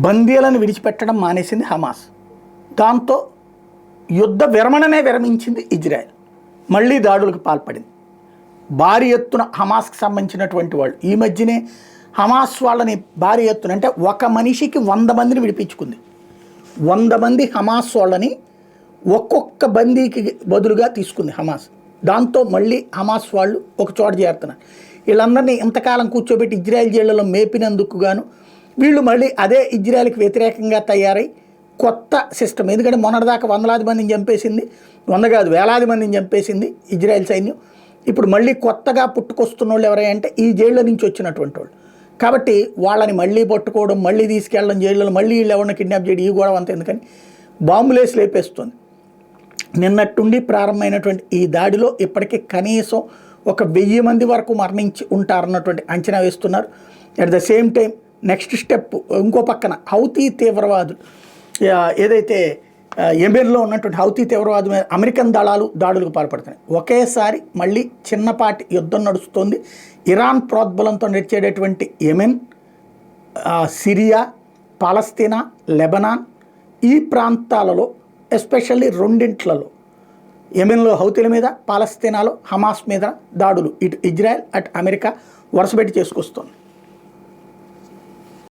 బందీలను విడిచిపెట్టడం మానేసింది హమాస్. దాంతో యుద్ధ విరమణనే విరమించింది ఇజ్రాయెల్. మళ్ళీ దాడులకు పాల్పడింది. భారీ ఎత్తున హమాస్కి సంబంధించినటువంటి వాళ్ళు ఈ మధ్యనే హమాస్ వాళ్ళని భారీ ఎత్తున అంటే ఒక మనిషికి 100 మందిని విడిపించుకుంది. 100 మంది హమాస్ వాళ్ళని ఒక్కొక్క బందీకి బదులుగా తీసుకుంది హమాస్. దాంతో మళ్ళీ హమాస్ వాళ్ళు ఒక చోట చేరుతున్నారు. వీళ్ళందరినీ ఇంతకాలం కూర్చోబెట్టి ఇజ్రాయెల్ జైళ్లలో మేపినందుకు గాను వీళ్ళు మళ్ళీ అదే ఇజ్రాయెల్కి వ్యతిరేకంగా తయారై కొత్త సిస్టమ్, ఎందుకంటే మొన్నటిదాకా వందలాది మందిని చంపేసింది, 100 కాదు వేలాది మందిని చంపేసింది ఇజ్రాయెల్ సైన్యం. ఇప్పుడు మళ్ళీ కొత్తగా పుట్టుకొస్తున్న వాళ్ళు ఎవరంటే ఈ జైళ్ళ నుంచి వచ్చినటువంటి వాళ్ళు. కాబట్టి వాళ్ళని మళ్ళీ పట్టుకోవడం, మళ్ళీ తీసుకెళ్ళడం జైళ్ళలో, మళ్ళీ వీళ్ళు ఎవరిని కిడ్నాప్ చేయడం, ఈ గొడవ అంతా ఎందుకని బాంబులేసి లేపేస్తుంది. నిన్నట్టుండి ప్రారంభమైనటువంటి ఈ దాడిలో ఇప్పటికీ కనీసం ఒక 1000 మంది వరకు మరణించి ఉంటారన్నటువంటి అంచనా వేస్తున్నారు. At the same time next step ఇంకో పక్కన హౌతీ తీవ్రవాదులు ఏదైతే యెమెన్లో ఉన్నటువంటి హౌతీ తీవ్రవాదం మీద అమెరికన్ దళాలు దాడులకు పాల్పడుతున్నాయి. ఒకేసారి మళ్ళీ చిన్నపాటి యుద్ధం నడుస్తుంది. ఇరాన్ ప్రోద్బలంతో నడిచేటటువంటి యెమెన్, సిరియా, పాలస్తీనా, లెబనాన్ ఈ ప్రాంతాలలో ఎస్పెషల్లీ రెండింట్లలో యెమెన్లో హౌతీల మీద, పాలస్తీనాలో హమాస్ మీద దాడులు ఇటు ఇజ్రాయెల్ అటు అమెరికా వరుసపెట్టి చేసుకొస్తుంది.